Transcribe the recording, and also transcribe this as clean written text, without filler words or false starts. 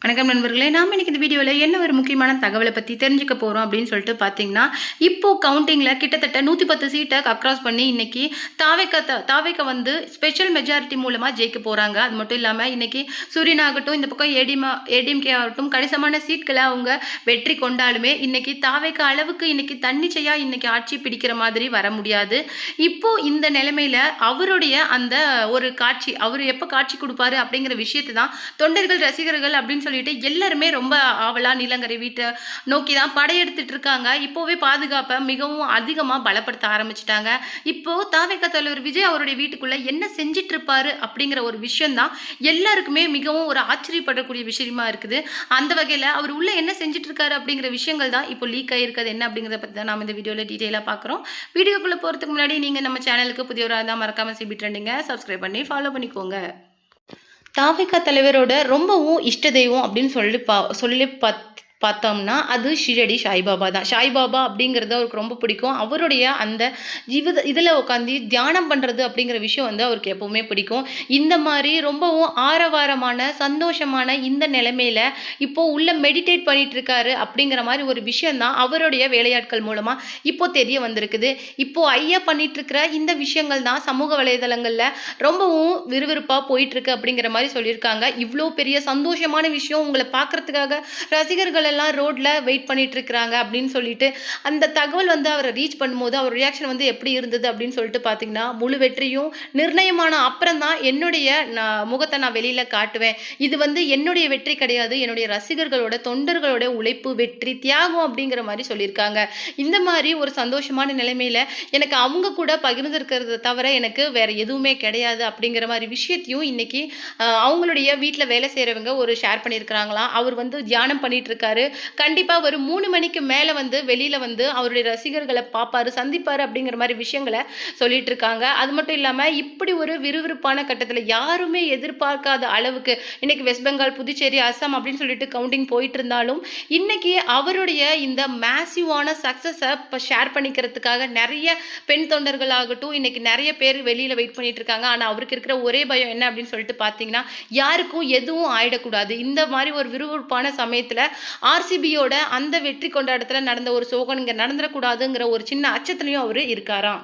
வணக்கம் நண்பர்களே. நாம் இன்னைக்கு இந்த வீடியோவில் என்ன ஒரு முக்கியமான தகவலை பற்றி தெரிஞ்சுக்க போகிறோம் அப்படின்னு சொல்லிட்டு பார்த்தீங்கன்னா, இப்போ கவுண்டிங்கில் கிட்டத்தட்ட 110 சீட்டை அக்ராஸ் பண்ணி இன்னைக்கு தாவேக்க வந்து ஸ்பெஷல் மெஜாரிட்டி மூலமாக ஜெயிக்க போகிறாங்க. அது மட்டும் இல்லாமல் இன்னைக்கு சூரியன் ஆகட்டும், இந்த பக்கம் ஏடிஎம்கே ஆகட்டும் கணிசமான சீட்களை அவங்க வெற்றி கொண்டாலுமே இன்னைக்கு தாவேக்க அளவுக்கு இன்னைக்கு தன்னிச்சையாக இன்னைக்கு ஆட்சி பிடிக்கிற மாதிரி வர முடியாது. இப்போ இந்த நிலைமையில அவருடைய அந்த ஒரு காட்சி, அவர் எப்போ காட்சி கொடுப்பாரு அப்படிங்கிற விஷயத்தை தான் தொண்டர்கள், ரசிகர்கள் அப்படின்னு சொல்லிட்டு எல்லாருமே ரொம்ப ஆவலா நீலங்கரை வீட்டை நோக்கி தான் படையெடுத்துட்டு இருக்காங்க. இப்போவே பாதுகாப்பை மிகவும் அதிகமாக பலப்படுத்த ஆரம்பிச்சிட்டாங்க. இப்போ தாவேக தலைவர் விஜய் அவருடைய வீட்டுக்குள்ள என்ன செஞ்சிட்டு இருப்பாரு அப்படிங்கிற ஒரு விஷயம் தான் எல்லாருக்குமே மிகவும் ஒரு ஆச்சரியப்படக்கூடிய விஷயமா இருக்குது. அந்த வகையில் அவர் உள்ள என்ன செஞ்சிட்டு இருக்காரு அப்படிங்கிற விஷயங்கள் தான் இப்போ லீக் ஆகிருக்கிறது. என்ன அப்படிங்கிறத பற்றி தான் நம்ம இந்த வீடியோவில் டீட்டெயிலாக பார்க்குறோம். வீடியோக்குள்ளே போகிறதுக்கு முன்னாடி நீங்கள் நம்ம சேனலுக்கு புதியவராக இருந்தால் மறக்காமல் சிபி ட்ரெண்டிங்க சப்ஸ்கிரைப் பண்ணி ஃபாலோ பண்ணிக்கோங்க. தாவேகா தலைவரோட ரொம்பவும் இஷ்ட தெய்வம் அப்படின்னு சொல்லி பார்த்தோம்னா அது ஷிரடி சாய்பாபா தான். சாய்பாபா அப்படிங்கிறது அவருக்கு ரொம்ப பிடிக்கும். அவருடைய அந்த இதில் உட்காந்து தியானம் பண்ணுறது அப்படிங்கிற விஷயம் வந்து அவருக்கு எப்போவுமே பிடிக்கும். இந்த மாதிரி ரொம்பவும் ஆரவாரமான சந்தோஷமான இந்த நிலைமையில இப்போது உள்ள மெடிடேட் பண்ணிட்டு இருக்காரு அப்படிங்கிற மாதிரி ஒரு விஷயந்தான் அவருடைய வேலையாட்கள் மூலமாக இப்போ தெரிய வந்திருக்குது. இப்போது ஐயா பண்ணிட்டு இருக்கிற இந்த விஷயங்கள் தான் சமூக வலைதளங்களில் ரொம்பவும் விறுவிறுப்பாக போயிட்டுருக்கு அப்படிங்கிற மாதிரி சொல்லியிருக்காங்க. இவ்வளோ பெரிய சந்தோஷமான விஷயம் உங்களை பார்க்குறதுக்காக ரசிகர்கள் எல்லாம் ரோட்ல வெயிட் பண்ணிட்டு இருக்கிறாங்க அப்படின்னு சொல்லிட்டு அந்த தகவல் வந்து அவரை ரீச் பண்ணும்போது அவர் ரியாக்ஷன் வந்து எப்படி இருந்தது அப்படின்னு சொல்லிட்டு பார்த்தீங்கன்னா, முழு வெற்றியும் நிர்ணயமான அப்புறம் தான் என்னுடைய முகத்தை நான் வெளியில காட்டுவேன். இது வந்து என்னுடைய வெற்றி கிடையாது, என்னுடைய ரசிகர்களோட தொண்டர்களோட உழைப்பு, வெற்றி, தியாகம் அப்படிங்கிற மாதிரி சொல்லியிருக்காங்க. இந்த மாதிரி ஒரு சந்தோஷமான நிலைமையில எனக்கு அவங்க கூட பகிர்ந்திருக்கிறத தவிர எனக்கு வேற எதுவுமே கிடையாது அப்படிங்கிற மாதிரி விஷயத்தையும் இன்னைக்கு அவங்களுடைய வீட்டில் வேலை செய்கிறவங்க ஒரு ஷேர் பண்ணியிருக்கிறாங்களாம். அவர் வந்து தியானம் பண்ணிட்டு இருக்காரு. கண்டிப்பாக ஒரு 3 மணிக்கு மேலே வந்து வெளியில் வந்து அவருடைய ரசிகர்களை பார்ப்பாரு, சந்திப்பார் அப்படிங்கிற மாதிரி விஷயங்களை சொல்லிட்டு இருக்காங்க. அது மட்டும் இல்லாமல் இப்படி ஒரு விறுவிறுப்பான கட்டத்தில் யாருமே எதிர்பார்க்காத அளவுக்கு இன்னைக்கு வெஸ்ட் பெங்கால், புதுச்சேரி, அஸ்ஸாம் அப்படின்னு சொல்லிட்டு கவுண்டிங் போயிட்டு இருந்தாலும் இன்னைக்கு அவருடைய இந்த மேசிவான சக்ஸஸை இப்போ ஷேர் பண்ணிக்கிறதுக்காக நிறைய பெண் தொண்டர்கள் ஆகட்டும் இன்னைக்கு நிறைய பேர் வெளியில் வெயிட் பண்ணிட்டு இருக்காங்க. ஆனால் அவருக்கு இருக்கிற ஒரே பயம் என்ன அப்படின்னு சொல்லிட்டு பார்த்தீங்கன்னா, யாருக்கும் எதுவும் ஆயிடக்கூடாது. இந்த மாதிரி ஒரு விறுவிறுப்பான சமயத்தில் ஆர்சிபியோட அந்த வெற்றி கொண்டாட்டத்தில் நடந்த ஒரு சோகம் இங்கே நடந்துடக்கூடாதுங்கிற ஒரு சின்ன அச்சத்துலையும் அவர் இருக்காராம்.